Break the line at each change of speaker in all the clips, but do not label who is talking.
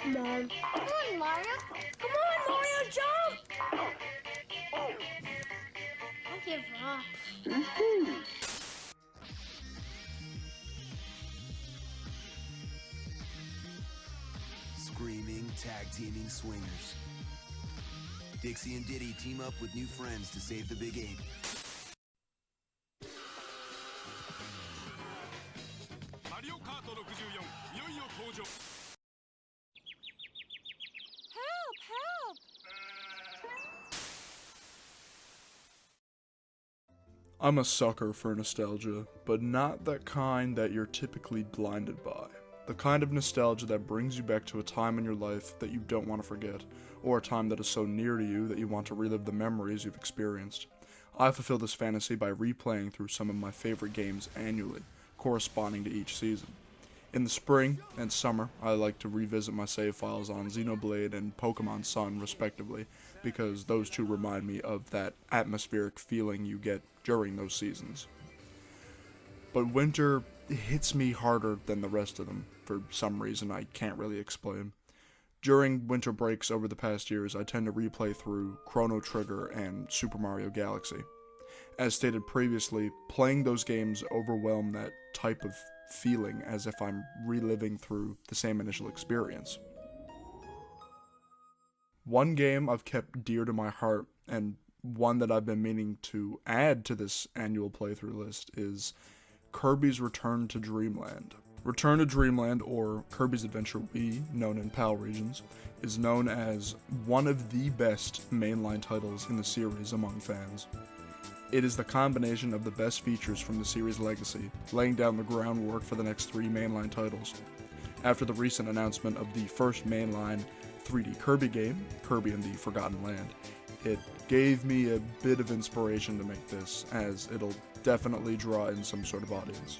Come on. Come on, Mario. Come on, Mario, jump! Don't give up.
Screaming, tag-teaming swingers. Dixie and Diddy team up with new friends to save the Big Ape.
Help! Help!
I'm a sucker for nostalgia, but not that kind that you're typically blinded by. The kind of nostalgia that brings you back to a time in your life that you don't want to forget, or a time that is so near to you that you want to relive the memories you've experienced. I fulfill this fantasy by replaying through some of my favorite games annually, corresponding to each season. In the spring and summer, I like to revisit my save files on Xenoblade and Pokemon Sun, respectively, because those two remind me of that atmospheric feeling you get during those seasons. But winter hits me harder than the rest of them, for some reason I can't really explain. During winter breaks over the past years, I tend to replay through Chrono Trigger and Super Mario Galaxy. As stated previously, playing those games overwhelm that type of feeling as if I'm reliving through the same initial experience. One game I've kept dear to my heart, and one that I've been meaning to add to this annual playthrough list, is Kirby's Return to Dreamland. Return to Dreamland, or Kirby's Adventure Wii, known in PAL regions, is known as one of the best mainline titles in the series among fans. It is the combination of the best features from the series' legacy, laying down the groundwork for the next 3 mainline titles. After the recent announcement of the first mainline 3D Kirby game, Kirby and the Forgotten Land, it gave me a bit of inspiration to make this, as it'll definitely draw in some sort of audience.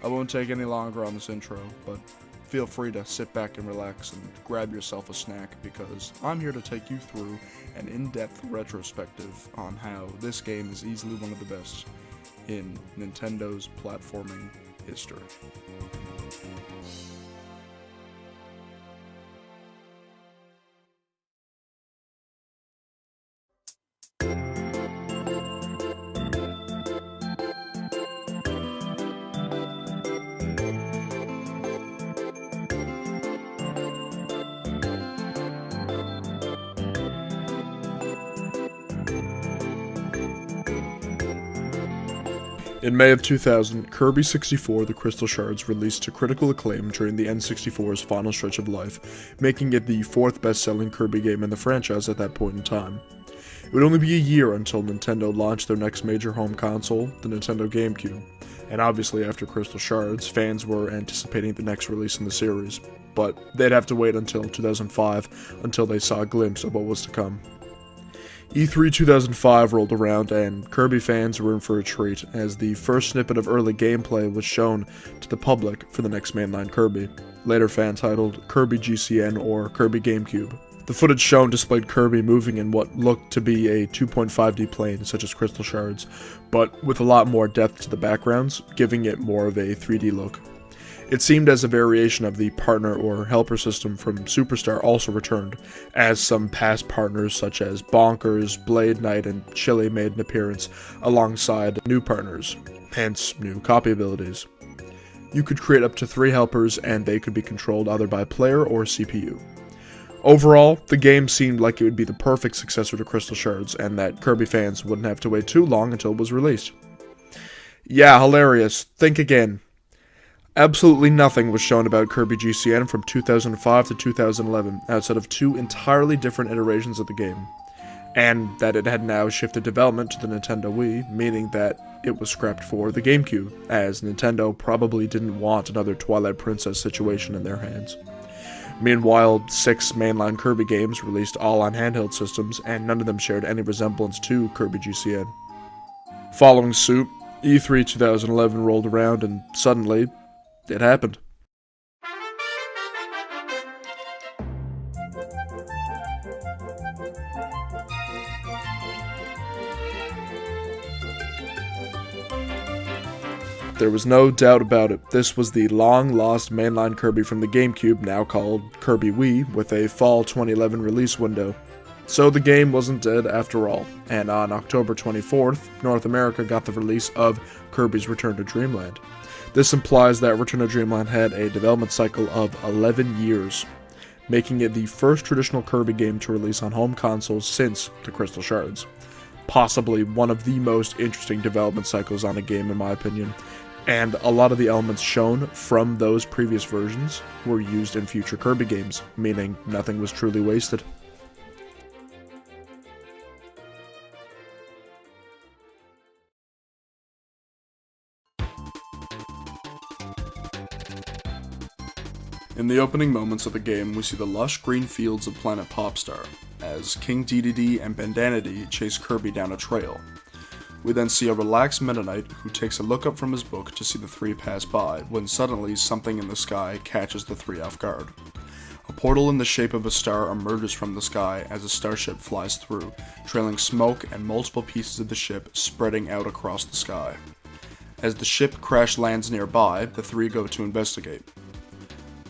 I won't take any longer on this intro, but feel free to sit back and relax and grab yourself a snack, because I'm here to take you through an in-depth retrospective on how this game is easily one of the best in Nintendo's platforming history. In May of 2000, Kirby 64 The Crystal Shards released to critical acclaim during the N64's final stretch of life, making it the 4th best-selling Kirby game in the franchise at that point in time. It would only be a year until Nintendo launched their next major home console, the Nintendo GameCube, and obviously after Crystal Shards, fans were anticipating the next release in the series, but they'd have to wait until 2005 until they saw a glimpse of what was to come. E3 2005 rolled around, and Kirby fans were in for a treat, as the first snippet of early gameplay was shown to the public for the next mainline Kirby, later fan-titled Kirby GCN or Kirby GameCube. The footage shown displayed Kirby moving in what looked to be a 2.5D plane, such as Crystal Shards, but with a lot more depth to the backgrounds, giving it more of a 3D look. It seemed as a variation of the partner or helper system from Superstar also returned, as some past partners such as Bonkers, Blade Knight, and Chili made an appearance alongside new partners, hence new copy abilities. You could create up to 3 helpers, and they could be controlled either by player or CPU. Overall, the game seemed like it would be the perfect successor to Crystal Shards, and that Kirby fans wouldn't have to wait too long until it was released. Yeah, hilarious. Think again. Absolutely nothing was shown about Kirby GCN from 2005 to 2011, outside of 2 entirely different iterations of the game, and that it had now shifted development to the Nintendo Wii, meaning that it was scrapped for the GameCube, as Nintendo probably didn't want another Twilight Princess situation in their hands. Meanwhile, 6 mainline Kirby games released all on handheld systems, and none of them shared any resemblance to Kirby GCN. Following suit, E3 2011 rolled around, and suddenly, it happened. There was no doubt about it, this was the long-lost mainline Kirby from the GameCube, now called Kirby Wii, with a fall 2011 release window. So the game wasn't dead after all, and on October 24th, North America got the release of Kirby's Return to Dreamland. This implies that Return to Dreamland had a development cycle of 11 years, making it the first traditional Kirby game to release on home consoles since the Crystal Shards. Possibly one of the most interesting development cycles on a game in my opinion, and a lot of the elements shown from those previous versions were used in future Kirby games, meaning nothing was truly wasted. In the opening moments of the game, we see the lush green fields of planet Popstar, as King Dedede and Bandanity chase Kirby down a trail. We then see a relaxed Meta Knight who takes a look up from his book to see the three pass by, when suddenly something in the sky catches the three off guard. A portal in the shape of a star emerges from the sky as a starship flies through, trailing smoke and multiple pieces of the ship spreading out across the sky. As the ship crash lands nearby, the three go to investigate.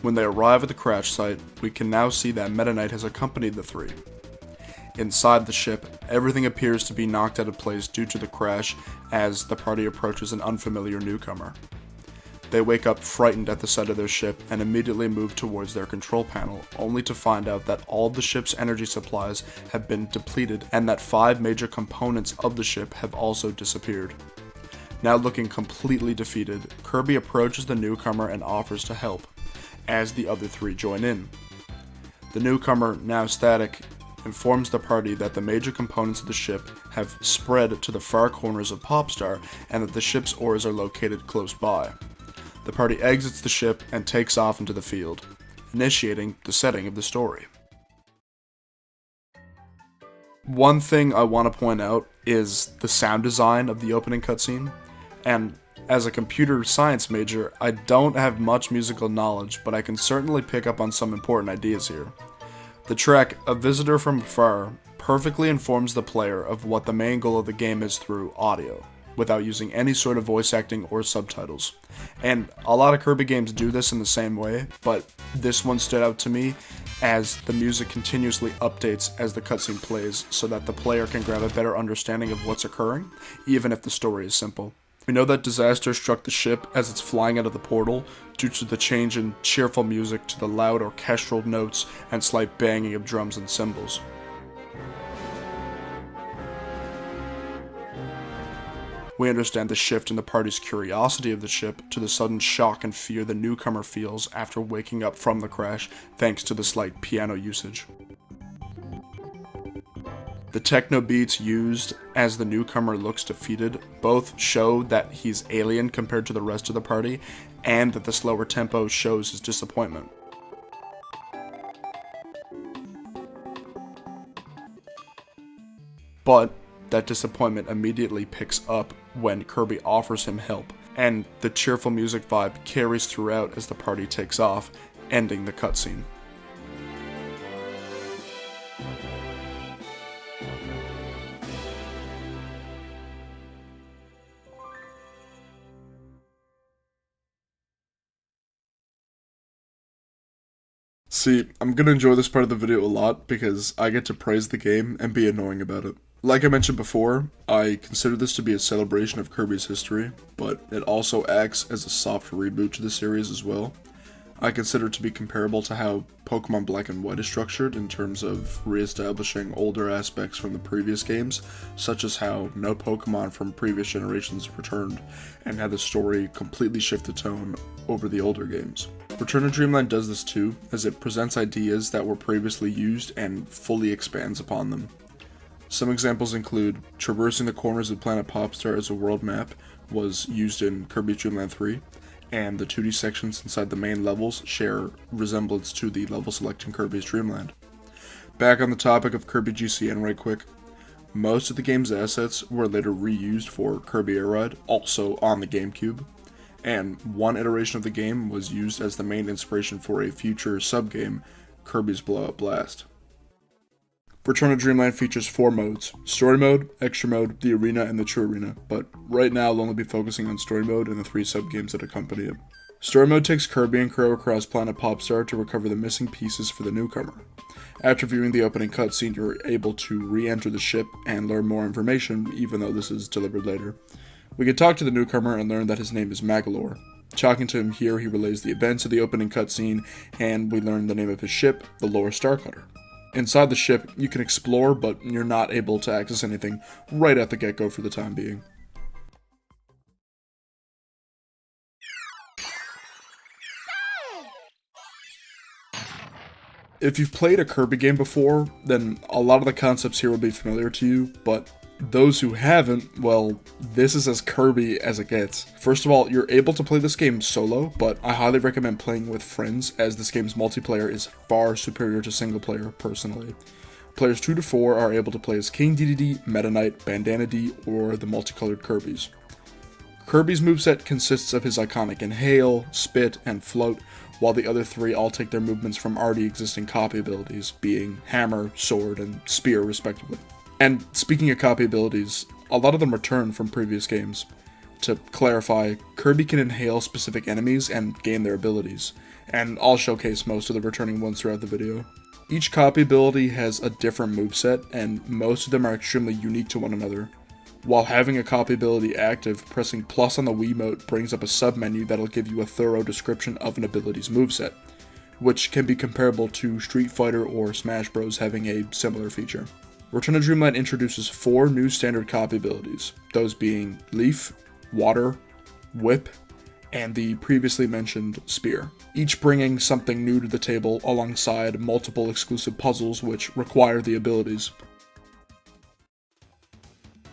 When they arrive at the crash site, we can now see that Meta Knight has accompanied the three. Inside the ship, everything appears to be knocked out of place due to the crash as the party approaches an unfamiliar newcomer. They wake up frightened at the sight of their ship and immediately move towards their control panel, only to find out that all of the ship's energy supplies have been depleted and that 5 major components of the ship have also disappeared. Now looking completely defeated, Kirby approaches the newcomer and offers to help, as the other three join in. The newcomer, now static, informs the party that the major components of the ship have spread to the far corners of Popstar and that the ship's ores are located close by. The party exits the ship and takes off into the field, initiating the setting of the story. One thing I want to point out is the sound design of the opening cutscene, and as a computer science major, I don't have much musical knowledge, but I can certainly pick up on some important ideas here. The track, A Visitor from Afar, perfectly informs the player of what the main goal of the game is through audio, without using any sort of voice acting or subtitles. And a lot of Kirby games do this in the same way, but this one stood out to me as the music continuously updates as the cutscene plays so that the player can grab a better understanding of what's occurring, even if the story is simple. We know that disaster struck the ship as it's flying out of the portal due to the change in cheerful music to the loud orchestral notes and slight banging of drums and cymbals. We understand the shift in the party's curiosity of the ship to the sudden shock and fear the newcomer feels after waking up from the crash thanks to the slight piano usage. The techno beats used as the newcomer looks defeated both show that he's alien compared to the rest of the party, and that the slower tempo shows his disappointment. But that disappointment immediately picks up when Kirby offers him help, and the cheerful music vibe carries throughout as the party takes off, ending the cutscene. See, I'm gonna enjoy this part of the video a lot because I get to praise the game and be annoying about it. Like I mentioned before, I consider this to be a celebration of Kirby's history, but it also acts as a soft reboot to the series as well. I consider it to be comparable to how Pokemon Black and White is structured in terms of re-establishing older aspects from the previous games, such as how no Pokemon from previous generations returned, and how the story completely shifted tone over the older games. Return to Dreamland does this too, as it presents ideas that were previously used and fully expands upon them. Some examples include traversing the corners of Planet Popstar as a world map was used in Kirby Dreamland 3, and the 2D sections inside the main levels share resemblance to the level select in Kirby's Dreamland. Back on the topic of Kirby GCN right quick, most of the game's assets were later reused for Kirby Air Ride, also on the GameCube, and one iteration of the game was used as the main inspiration for a future sub-game, Kirby's Blow Up Blast. Return to Dreamland features 4 modes: Story Mode, Extra Mode, the Arena, and the True Arena, but right now I'll only be focusing on Story Mode and the 3 sub-games that accompany it. Story Mode takes Kirby and Crow across planet Popstar to recover the missing pieces for the newcomer. After viewing the opening cutscene, you're able to re-enter the ship and learn more information, even though this is delivered later. We can talk to the newcomer and learn that his name is Magalore. Talking to him here, he relays the events of the opening cutscene, and we learn the name of his ship, the Lore Starcutter. Inside the ship, you can explore, but you're not able to access anything right at the get-go for the time being. If you've played a Kirby game before, then a lot of the concepts here will be familiar to you, but those who haven't, well, this is as Kirby as it gets. First of all, you're able to play this game solo, but I highly recommend playing with friends, as this game's multiplayer is far superior to single player, personally. Players 2 to 4 are able to play as King Dedede, Meta Knight, Bandana D, or the multicolored Kirbys. Kirby's moveset consists of his iconic Inhale, Spit, and Float, while the other 3 all take their movements from already existing copy abilities, being Hammer, Sword, and Spear respectively. And speaking of copy abilities, a lot of them return from previous games. To clarify, Kirby can inhale specific enemies and gain their abilities, and I'll showcase most of the returning ones throughout the video. Each copy ability has a different moveset, and most of them are extremely unique to one another. While having a copy ability active, pressing plus on the Wiimote brings up a submenu that'll give you a thorough description of an ability's moveset, which can be comparable to Street Fighter or Smash Bros. Having a similar feature. Return to Dreamland introduces 4 new standard copy abilities, those being Leaf, Water, Whip, and the previously mentioned Spear, each bringing something new to the table alongside multiple exclusive puzzles which require the abilities.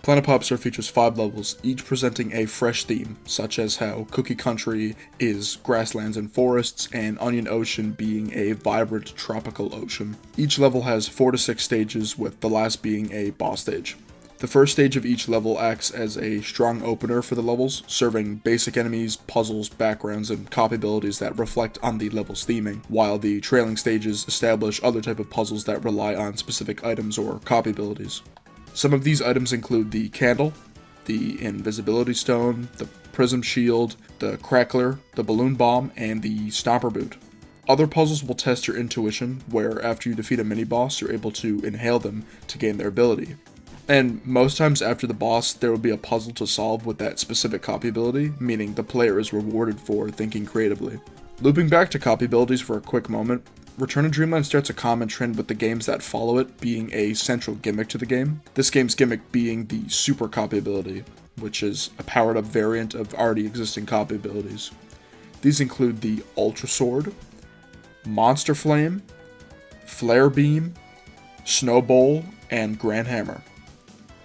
Planet Popstar features 5 levels, each presenting a fresh theme, such as how Cookie Country is grasslands and forests, and Onion Ocean being a vibrant tropical ocean. Each level has 4 to 6 stages, with the last being a boss stage. The first stage of each level acts as a strong opener for the levels, serving basic enemies, puzzles, backgrounds, and copy abilities that reflect on the level's theming, while the trailing stages establish other type of puzzles that rely on specific items or copy abilities. Some of these items include the Candle, the Invisibility Stone, the Prism Shield, the Crackler, the Balloon Bomb, and the Stomper Boot. Other puzzles will test your intuition, where after you defeat a mini-boss, you're able to inhale them to gain their ability. And most times after the boss, there will be a puzzle to solve with that specific copy ability, meaning the player is rewarded for thinking creatively. Looping back to copy abilities for a quick moment, Return to Dreamland starts a common trend with the games that follow it being a central gimmick to the game. This game's gimmick being the Super Copy ability, which is a powered up variant of already existing copy abilities. These include the Ultra Sword, Monster Flame, Flare Beam, Snow Bowl, and Grand Hammer.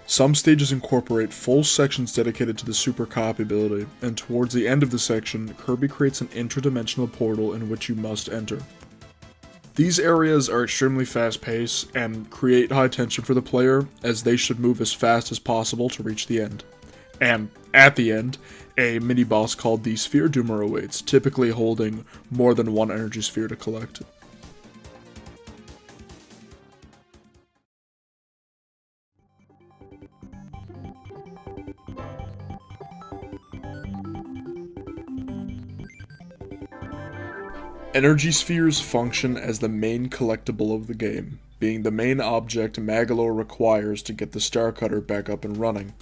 Some stages incorporate full sections dedicated to the Super Copy ability, and towards the end of the section, Kirby creates an interdimensional portal in which you must enter. These areas are extremely fast-paced and create high tension for the player, as they should move as fast as possible to reach the end. And at the end, a mini-boss called the Sphere Doomer awaits, typically holding more than 1 energy sphere to collect. Energy spheres function as the main collectible of the game, being the main object Magalore requires to get the Starcutter back up and running.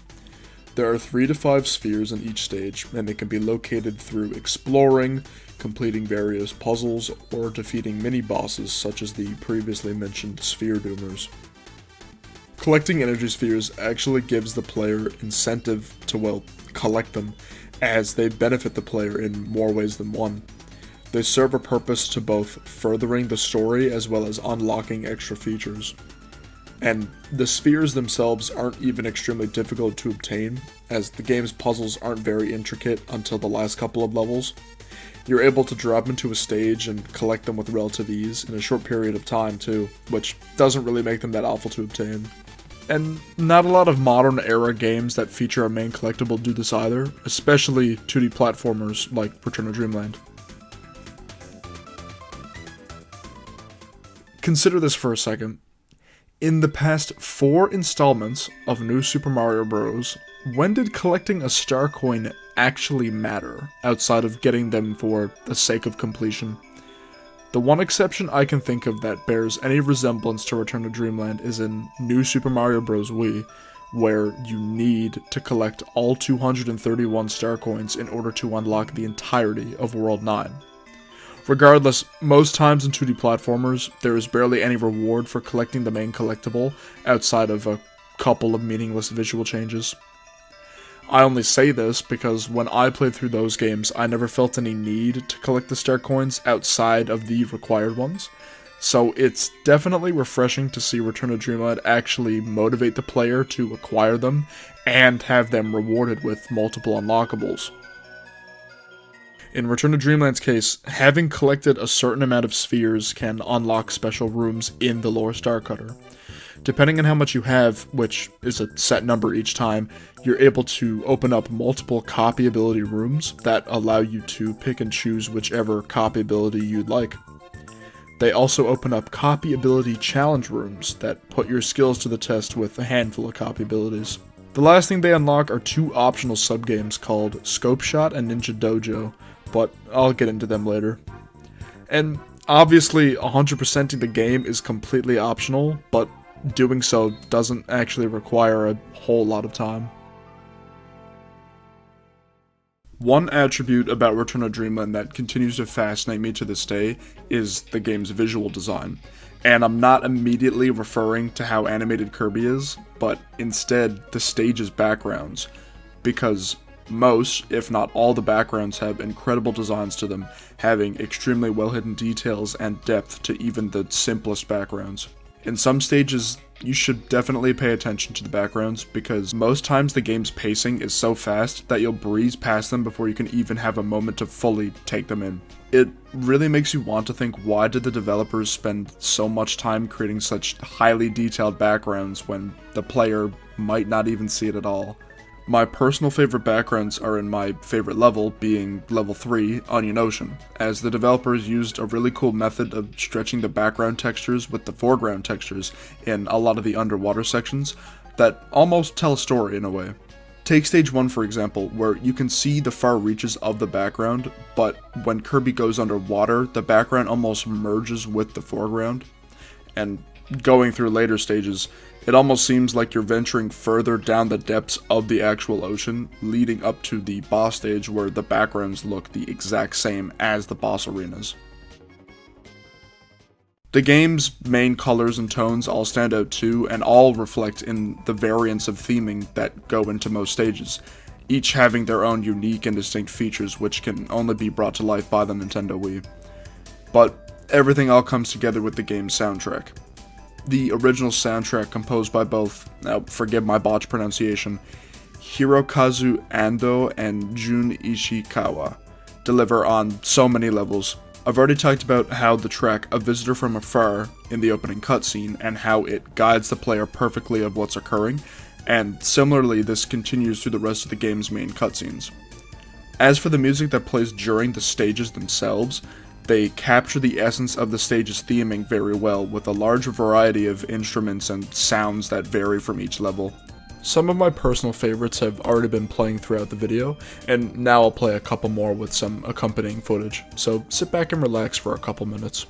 There are 3 to 5 spheres in each stage, and they can be located through exploring, completing various puzzles, or defeating mini-bosses such as the previously mentioned Sphere Doomers. Collecting energy spheres actually gives the player incentive to, well, collect them, as they benefit the player in more ways than one. They serve a purpose to both furthering the story as well as unlocking extra features. And the spheres themselves aren't even extremely difficult to obtain, as the game's puzzles aren't very intricate until the last couple of levels. You're able to drop into a stage and collect them with relative ease in a short period of time too, which doesn't really make them that awful to obtain. And not a lot of modern era games that feature a main collectible do this either, especially 2D platformers like Return to Dreamland. Consider this for a second. In the past 4 installments of New Super Mario Bros., when did collecting a star coin actually matter, outside of getting them for the sake of completion? The one exception I can think of that bears any resemblance to Return to Dreamland is in New Super Mario Bros. Wii, where you need to collect all 231 star coins in order to unlock the entirety of World 9. Regardless, most times in 2D platformers, there is barely any reward for collecting the main collectible, outside of a couple of meaningless visual changes. I only say this because when I played through those games, I never felt any need to collect the star coins outside of the required ones, so it's definitely refreshing to see Return to Dreamland actually motivate the player to acquire them, and have them rewarded with multiple unlockables. In Return to Dreamland's case, having collected a certain amount of spheres can unlock special rooms in the Lore Star Cutter. Depending on how much you have, which is a set number each time, you're able to open up multiple copy ability rooms that allow you to pick and choose whichever copy ability you'd like. They also open up copy ability challenge rooms that put your skills to the test with a handful of copy abilities. The last thing they unlock are 2 optional subgames called Scope Shot and Ninja Dojo, but I'll get into them later. And obviously, 100%ing the game is completely optional, but doing so doesn't actually require a whole lot of time. One attribute about Return to Dreamland that continues to fascinate me to this day is the game's visual design. And I'm not immediately referring to how animated Kirby is, but instead the stage's backgrounds, because most, if not all, the backgrounds have incredible designs to them, having extremely well-hidden details and depth to even the simplest backgrounds. In some stages, you should definitely pay attention to the backgrounds, because most times the game's pacing is so fast that you'll breeze past them before you can even have a moment to fully take them in. It really makes you want to think, why did the developers spend so much time creating such highly detailed backgrounds when the player might not even see it at all? My personal favorite backgrounds are in my favorite level, being level 3, Onion Ocean, as the developers used a really cool method of stretching the background textures with the foreground textures in a lot of the underwater sections that almost tell a story in a way. Take stage 1 for example, where you can see the far reaches of the background, but when Kirby goes underwater, the background almost merges with the foreground, and going through later stages, it almost seems like you're venturing further down the depths of the actual ocean, leading up to the boss stage where the backgrounds look the exact same as the boss arenas. The game's main colors and tones all stand out too, and all reflect in the variants of theming that go into most stages, each having their own unique and distinct features which can only be brought to life by the Nintendo Wii. But everything all comes together with the game's soundtrack. The original soundtrack, composed by both, now forgive my botched pronunciation, Hirokazu Ando and Jun Ishikawa, deliver on so many levels. I've already talked about how the track A Visitor from Afar in the opening cutscene and how it guides the player perfectly of what's occurring, and similarly this continues through the rest of the game's main cutscenes. As for the music that plays during the stages themselves, they capture the essence of the stage's theming very well, with a large variety of instruments and sounds that vary from each level. Some of my personal favorites have already been playing throughout the video, and now I'll play a couple more with some accompanying footage, so sit back and relax for a couple minutes.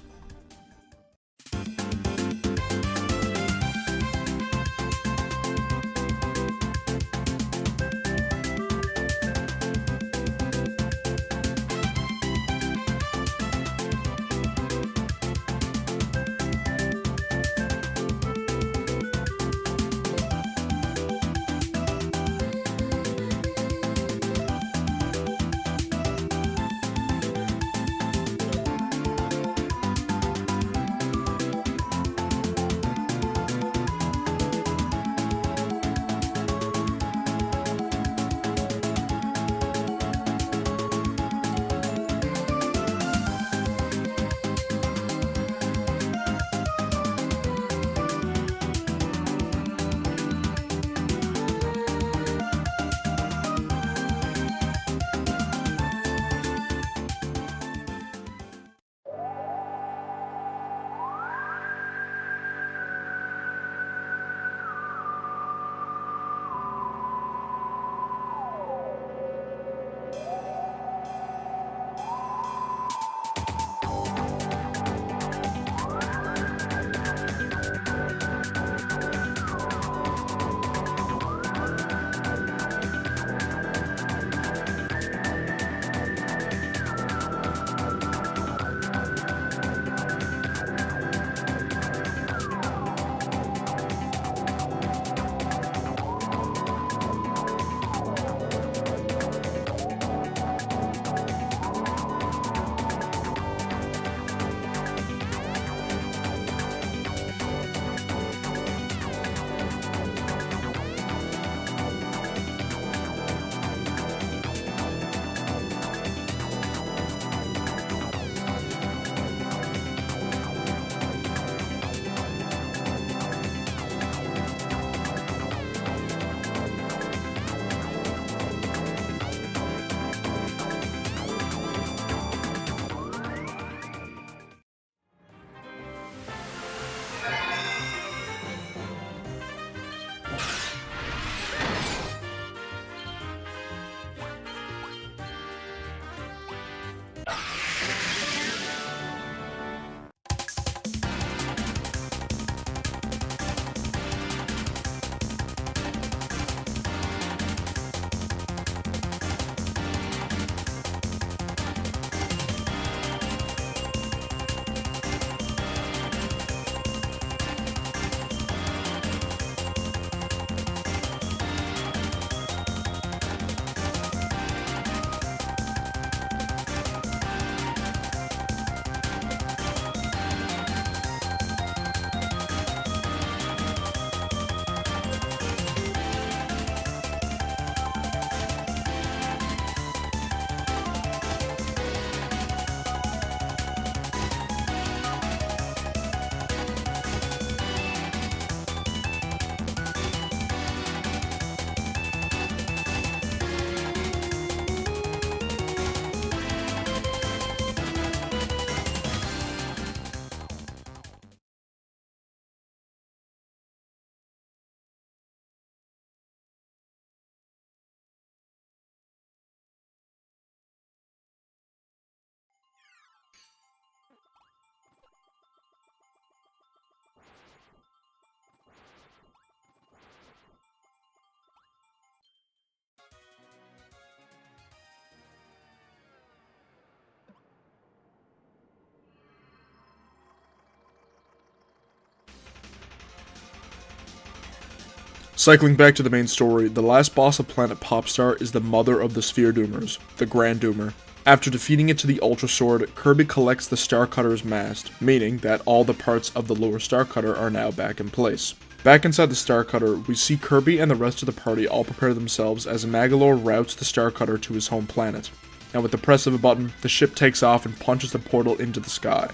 Cycling back to the main story, the last boss of planet Popstar is the mother of the Sphere Doomers, the Grand Doomer. After defeating it to the Ultra Sword, Kirby collects the Star Cutter's mast, meaning that all the parts of the lower Star Cutter are now back in place. Back inside the Star Cutter, we see Kirby and the rest of the party all prepare themselves as Magolor routes the Star Cutter to his home planet. And with the press of a button, the ship takes off and punches the portal into the sky.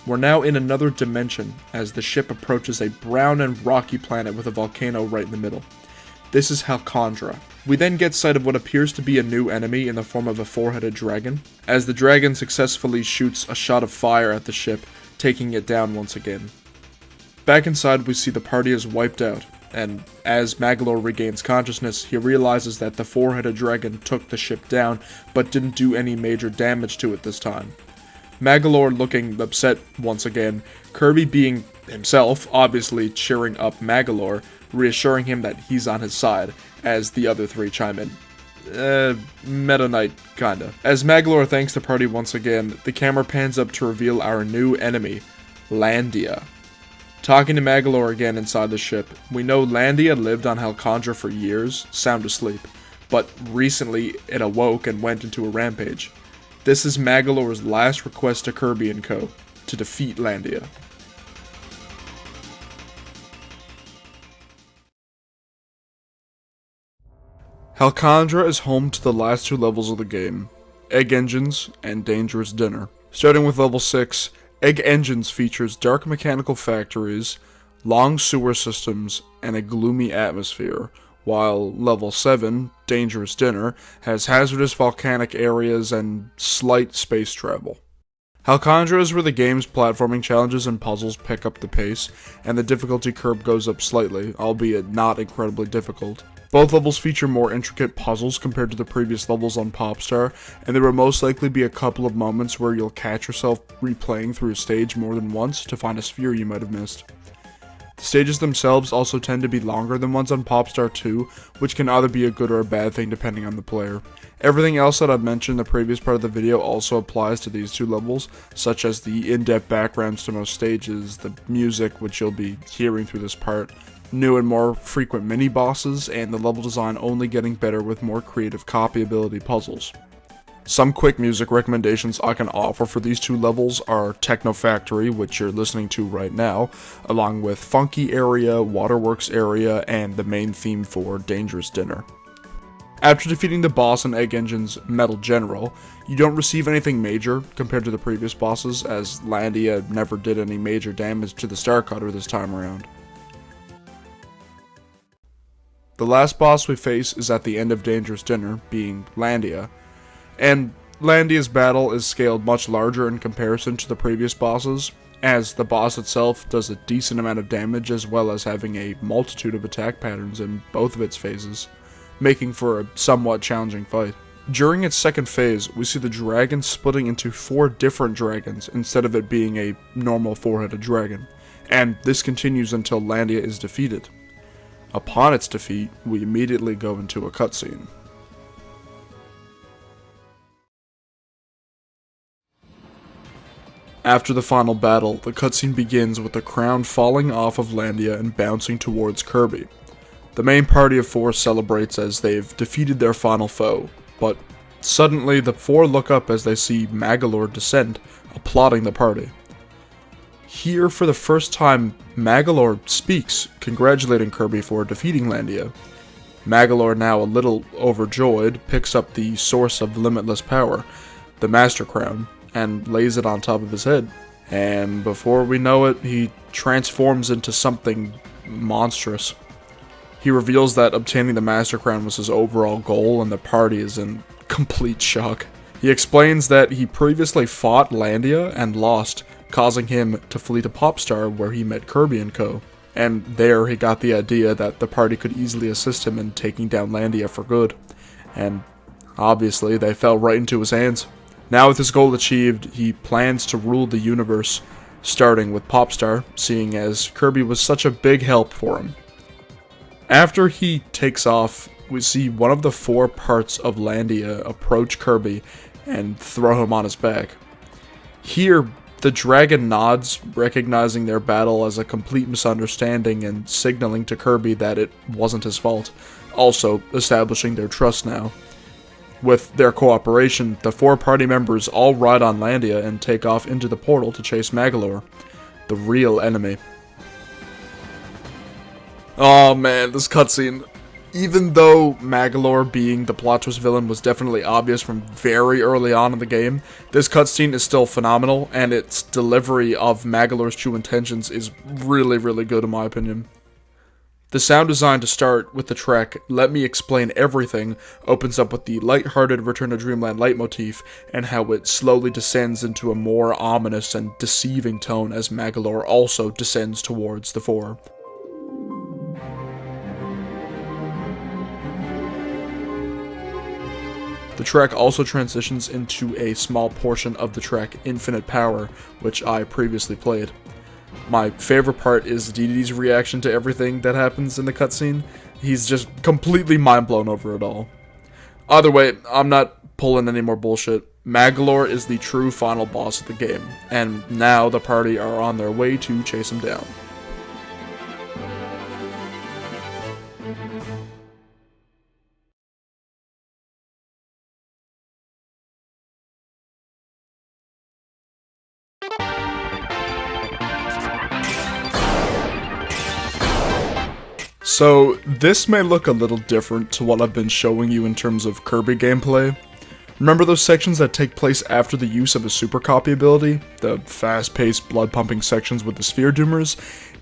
We're now in another dimension as the ship approaches a brown and rocky planet with a volcano right in the middle. This is Halcandra. We then get sight of what appears to be a new enemy in the form of a four-headed dragon, as the dragon successfully shoots a shot of fire at the ship, taking it down once again. Back inside, we see the party is wiped out, and as Magolor regains consciousness, he realizes that the four-headed dragon took the ship down, but didn't do any major damage to it this time. Magolor looking upset once again, Kirby being himself, obviously cheering up Magolor, reassuring him that he's on his side, as the other three chime in. Meta Knight, kinda. As Magolor thanks the party once again, the camera pans up to reveal our new enemy, Landia. Talking to Magolor again inside the ship, we know Landia lived on Halcandra for years, sound asleep, but recently it awoke and went into a rampage. This is Magolor's last request to Kirby and Co. to defeat Landia. Halcandra is home to the last two levels of the game, Egg Engines and Dangerous Dinner. Starting with level 6, Egg Engines features dark mechanical factories, long sewer systems, and a gloomy atmosphere, while level 7, Dangerous Dinner, has hazardous volcanic areas and slight space travel. Halcandra is where the game's platforming challenges and puzzles pick up the pace, and the difficulty curve goes up slightly, albeit not incredibly difficult. Both levels feature more intricate puzzles compared to the previous levels on Popstar, and there will most likely be a couple of moments where you'll catch yourself replaying through a stage more than once to find a sphere you might have missed. The stages themselves also tend to be longer than ones on Popstar 2, which can either be a good or a bad thing depending on the player. Everything else that I've mentioned in the previous part of the video also applies to these two levels, such as the in-depth backgrounds to most stages, the music, which you'll be hearing through this part, new and more frequent mini-bosses, and the level design only getting better with more creative copyability puzzles. Some quick music recommendations I can offer for these two levels are Techno Factory, which you're listening to right now, along with Funky Area, Waterworks Area, and the main theme for Dangerous Dinner. After defeating the boss in Egg Engine's Metal General, you don't receive anything major compared to the previous bosses, as Landia never did any major damage to the Star Cutter this time around. The last boss we face is at the end of Dangerous Dinner, being Landia, and Landia's battle is scaled much larger in comparison to the previous bosses, as the boss itself does a decent amount of damage as well as having a multitude of attack patterns in both of its phases, making for a somewhat challenging fight. During its second phase, we see the dragon splitting into 4 different dragons instead of it being a normal 4-headed dragon, and this continues until Landia is defeated. Upon its defeat, we immediately go into a cutscene. After the final battle, the cutscene begins with the crown falling off of Landia and bouncing towards Kirby. The main party of 4 celebrates as they've defeated their final foe, but suddenly the 4 look up as they see Magolor descend, applauding the party. Here, for the first time, Magolor speaks, congratulating Kirby for defeating Landia. Magolor, now a little overjoyed, picks up the source of limitless power, the Master Crown, and lays it on top of his head. And before we know it, he transforms into something monstrous. He reveals that obtaining the Master Crown was his overall goal, and the party is in complete shock. He explains that he previously fought Landia and lost, causing him to flee to Popstar, where he met Kirby and Co. And there he got the idea that the party could easily assist him in taking down Landia for good. And obviously they fell right into his hands. Now with his goal achieved, he plans to rule the universe, starting with Popstar, seeing as Kirby was such a big help for him. After he takes off, we see one of the 4 parts of Landia approach Kirby and throw him on his back. Here, The dragon nods, recognizing their battle as a complete misunderstanding and signaling to Kirby that it wasn't his fault, also establishing their trust now. With their cooperation, the 4 party members all ride on Landia and take off into the portal to chase Magolor, the real enemy. Oh man, this cutscene. Even though Magolor being the plot twist villain was definitely obvious from very early on in the game, this cutscene is still phenomenal, and its delivery of Magolor's true intentions is really, really good in my opinion. The sound design to start with the track "Let Me Explain Everything" opens up with the lighthearted Return to Dreamland leitmotif, and how it slowly descends into a more ominous and deceiving tone as Magolor also descends towards the 4. The track also transitions into a small portion of the track Infinite Power, which I previously played. My favorite part is DDD's reaction to everything that happens in the cutscene. He's just completely mind blown over it all. Either way, I'm not pulling any more bullshit. Magolor is the true final boss of the game, and now the party are on their way to chase him down. So, this may look a little different to what I've been showing you in terms of Kirby gameplay. Remember those sections that take place after the use of a super copy ability? The fast-paced, blood-pumping sections with the sphere doomers?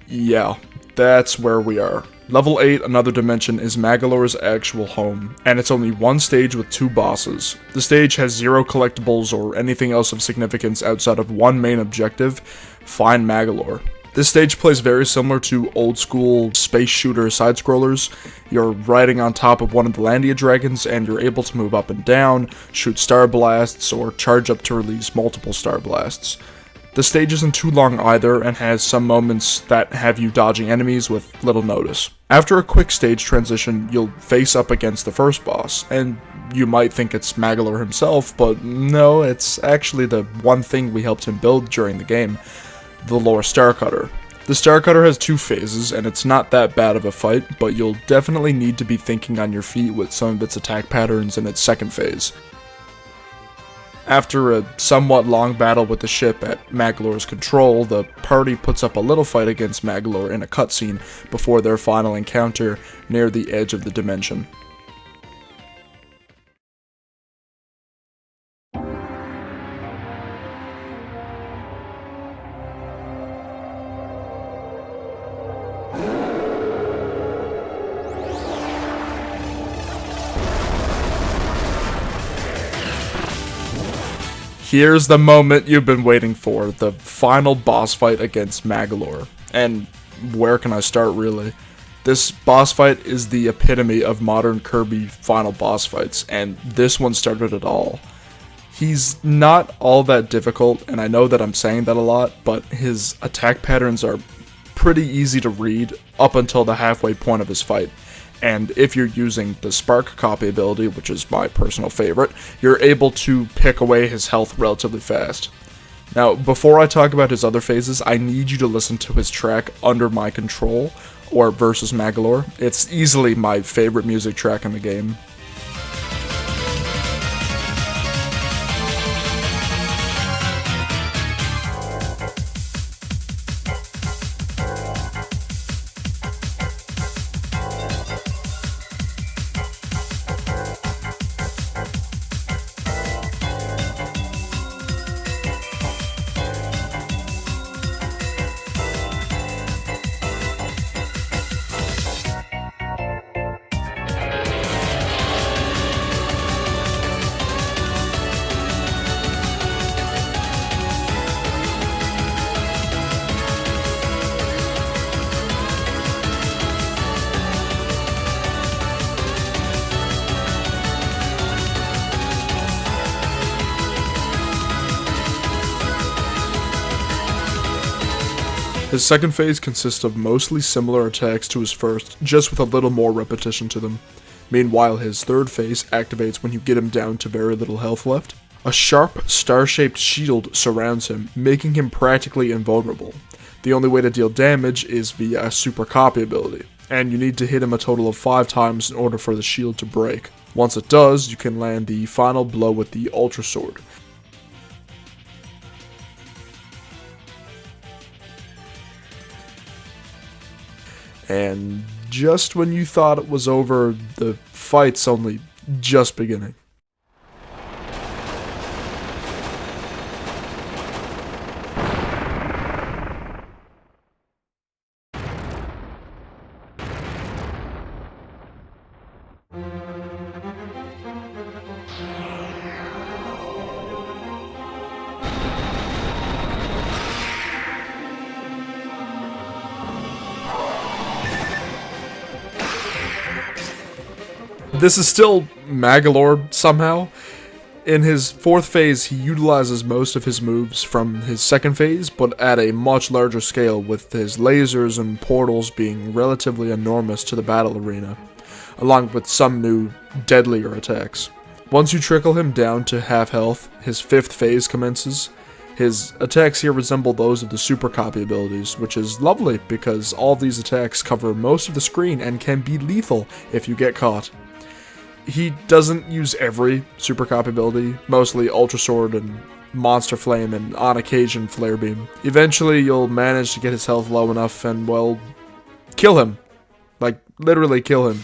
Yeah, that's where we are. Level 8, Another Dimension, is Magolor's actual home, and it's only one stage with 2 bosses. The stage has 0 collectibles or anything else of significance outside of one main objective: find Magolor. This stage plays very similar to old-school space shooter side-scrollers. You're riding on top of one of the Landia dragons, and you're able to move up and down, shoot star blasts, or charge up to release multiple star blasts. The stage isn't too long either, and has some moments that have you dodging enemies with little notice. After a quick stage transition, you'll face up against the first boss, and you might think it's Magolor himself, but no, it's actually the one thing we helped him build during the game: the Lore Starcutter. The Starcutter has 2 phases, and it's not that bad of a fight, but you'll definitely need to be thinking on your feet with some of its attack patterns in its second phase. After a somewhat long battle with the ship at Magolor's control, the party puts up a little fight against Magolor in a cutscene before their final encounter near the edge of the dimension. Here's the moment you've been waiting for, the final boss fight against Magolor. And where can I start, really? This boss fight is the epitome of modern Kirby final boss fights, and this one started it all. He's not all that difficult, and I know that I'm saying that a lot, but his attack patterns are pretty easy to read up until the halfway point of his fight. And if you're using the Spark copy ability, which is my personal favorite, you're able to pick away his health relatively fast. Now, before I talk about his other phases, I need you to listen to his track Under My Control, or Versus Magolor. It's easily my favorite music track in the game. His second phase consists of mostly similar attacks to his first, just with a little more repetition to them. Meanwhile, his third phase activates when you get him down to very little health left. A sharp, star-shaped shield surrounds him, making him practically invulnerable. The only way to deal damage is via a super copy ability, and you need to hit him a total of 5 times in order for the shield to break. Once it does, you can land the final blow with the Ultra Sword. And just when you thought it was over, the fight's only just beginning. This is still Magolor somehow. In his 4th phase, he utilizes most of his moves from his 2nd phase, but at a much larger scale, with his lasers and portals being relatively enormous to the battle arena, along with some new, deadlier attacks. Once you trickle him down to half health, his 5th phase commences. His attacks here resemble those of the super copy abilities, which is lovely because all of these attacks cover most of the screen and can be lethal if you get caught. He doesn't use every super copy ability, mostly Ultra Sword and Monster Flame and on occasion Flare Beam. Eventually you'll manage to get his health low enough and, well, kill him. Like, literally kill him.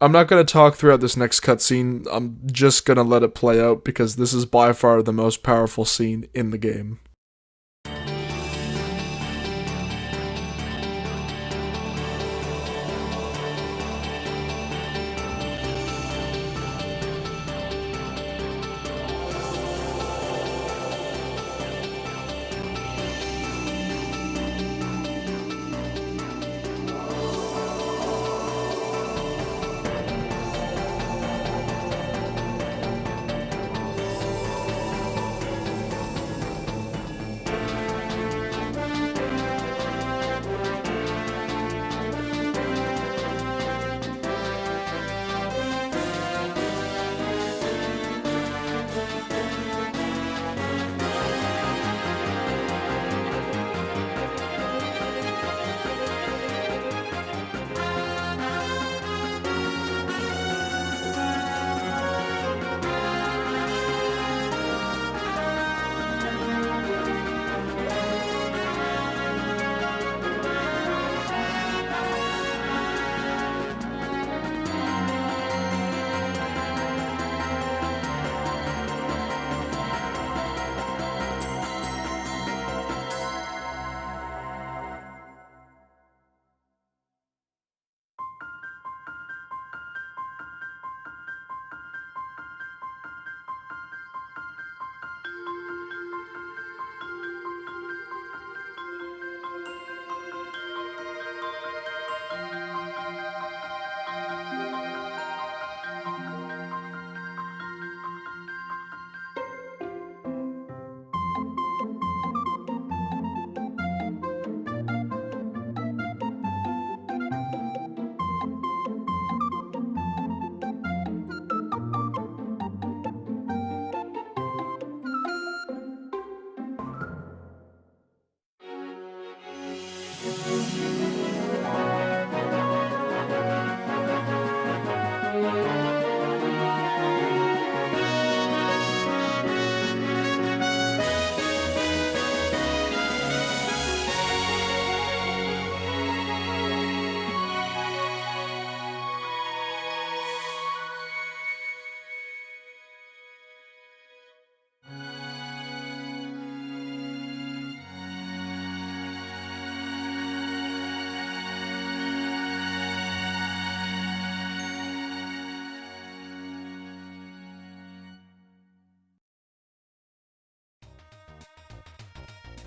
I'm not going to talk throughout this next cutscene, I'm just going to let it play out because this is by far the most powerful scene in the game.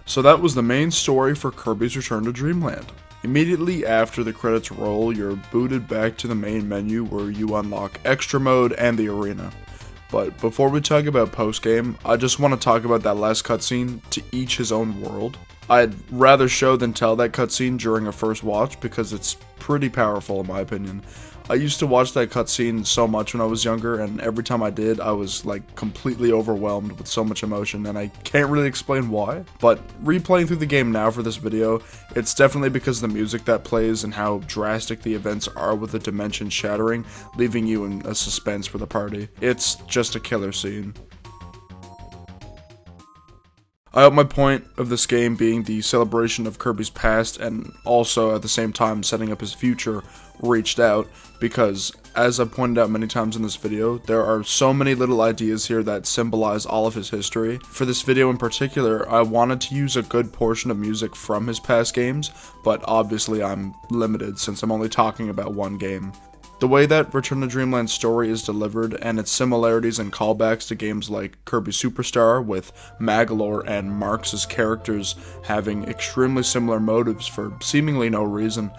So that was the main story for Kirby's Return to Dreamland. Immediately after the credits roll, you're booted back to the main menu where you unlock Extra Mode and the arena. But before we talk about post-game, I just want to talk about that last cutscene, To Each His Own World. I'd rather show than tell that cutscene during a first watch because it's pretty powerful in my opinion. I used to watch that cutscene so much when I was younger, and every time I did, I was like completely overwhelmed with so much emotion, and I can't really explain why. But replaying through the game now for this video, it's definitely because of the music that plays and how drastic the events are with the dimension shattering, leaving you in a suspense for the party. It's just a killer scene. I hope my point of this game being the celebration of Kirby's past and also at the same time setting up his future reached out, because as I've pointed out many times in this video, there are so many little ideas here that symbolize all of his history. For this video in particular, I wanted to use a good portion of music from his past games, but obviously I'm limited since I'm only talking about one game. The way that Return to Dreamland's story is delivered and its similarities and callbacks to games like Kirby Superstar, with Magolor and Marx's characters having extremely similar motives for seemingly no reason.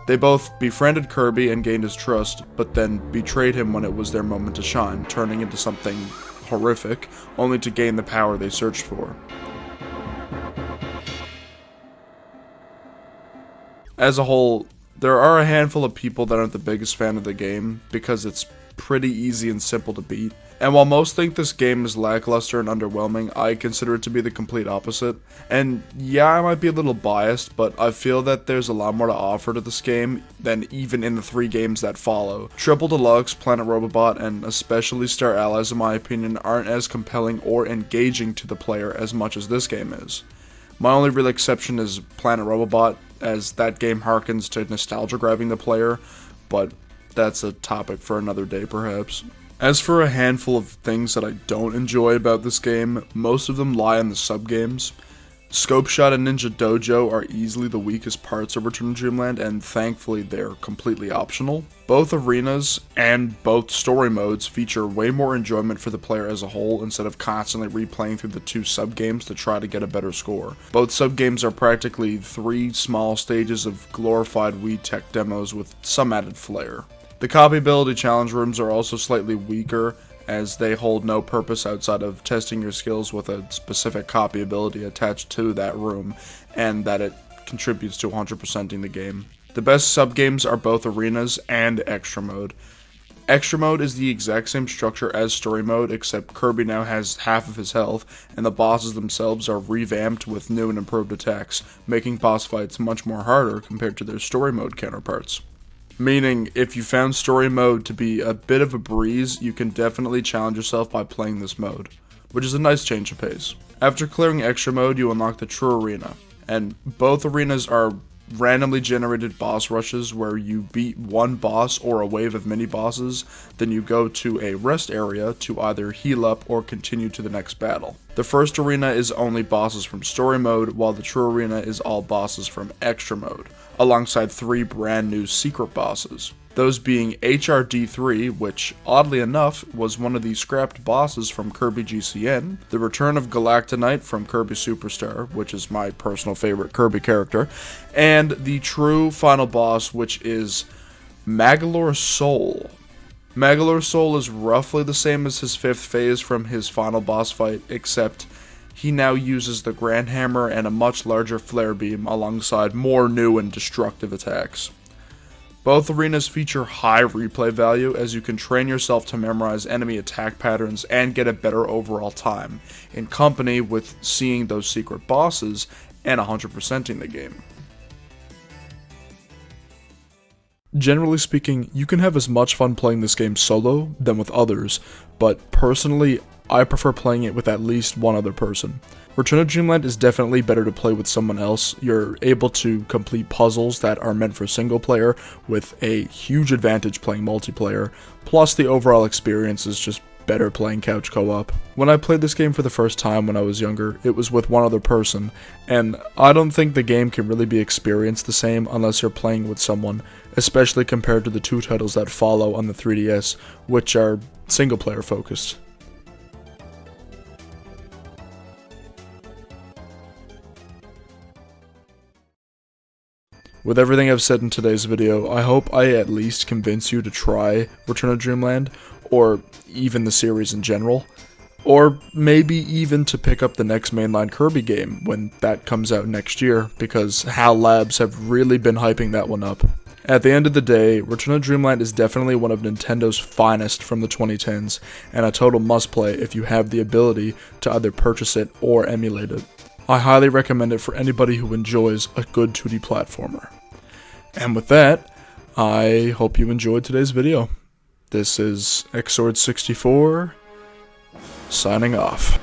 They both befriended Kirby and gained his trust, but then betrayed him when it was their moment to shine, turning into something horrific, only to gain the power they searched for. As a whole, there are a handful of people that aren't the biggest fan of the game, because it's pretty easy and simple to beat. And while most think this game is lackluster and underwhelming, I consider it to be the complete opposite. And yeah, I might be a little biased, but I feel that there's a lot more to offer to this game than even in the 3 games that follow. Triple Deluxe, Planet Robobot, and especially Star Allies in my opinion aren't as compelling or engaging to the player as much as this game is. My only real exception is Planet Robobot, as that game harkens to nostalgia grabbing the player, but that's a topic for another day perhaps. As for a handful of things that I don't enjoy about this game, most of them lie in the sub-games. Scope Shot and Ninja Dojo are easily the weakest parts of Return to Dreamland, and thankfully they're completely optional. Both arenas and both story modes feature way more enjoyment for the player as a whole, instead of constantly replaying through the 2 sub-games to try to get a better score. Both sub-games are practically 3 small stages of glorified Wii tech demos with some added flair. The copyability challenge rooms are also slightly weaker, as they hold no purpose outside of testing your skills with a specific copy ability attached to that room, and that it contributes to 100%ing the game. The best sub-games are both arenas and extra mode. Extra mode is the exact same structure as story mode, except Kirby now has half of his health, and the bosses themselves are revamped with new and improved attacks, making boss fights much more harder compared to their story mode counterparts. Meaning, if you found story mode to be a bit of a breeze, you can definitely challenge yourself by playing this mode, which is a nice change of pace. After clearing extra mode, you unlock the true arena, and both arenas are randomly generated boss rushes where you beat one boss or a wave of mini bosses, then you go to a rest area to either heal up or continue to the next battle. The first arena is only bosses from story mode, while the true arena is all bosses from extra mode, alongside 3 brand new secret bosses. Those being HRD3, which, oddly enough, was one of the scrapped bosses from Kirby GCN, the return of Galactonite from Kirby Superstar, which is my personal favorite Kirby character, and the true final boss, which is Magolor Soul. Magolor Soul is roughly the same as his 5th phase from his final boss fight, except he now uses the Grand Hammer and a much larger flare beam alongside more new and destructive attacks. Both arenas feature high replay value, as you can train yourself to memorize enemy attack patterns and get a better overall time, in company with seeing those secret bosses and 100%ing the game. Generally speaking, you can have as much fun playing this game solo than with others, but personally, I prefer playing it with at least one other person. Return to Dreamland is definitely better to play with someone else. You're able to complete puzzles that are meant for single player with a huge advantage playing multiplayer, plus the overall experience is just better playing couch co-op. When I played this game for the first time when I was younger, it was with one other person, and I don't think the game can really be experienced the same unless you're playing with someone, especially compared to the 2 titles that follow on the 3DS, which are single player focused. With everything I've said in today's video, I hope I at least convince you to try Return to Dreamland, or even the series in general. Or maybe even to pick up the next mainline Kirby game when that comes out next year, because HAL Labs have really been hyping that one up. At the end of the day, Return of Dreamland is definitely one of Nintendo's finest from the 2010s, and a total must-play if you have the ability to either purchase it or emulate it. I highly recommend it for anybody who enjoys a good 2D platformer. And with that, I hope you enjoyed today's video. This is Xord64, signing off.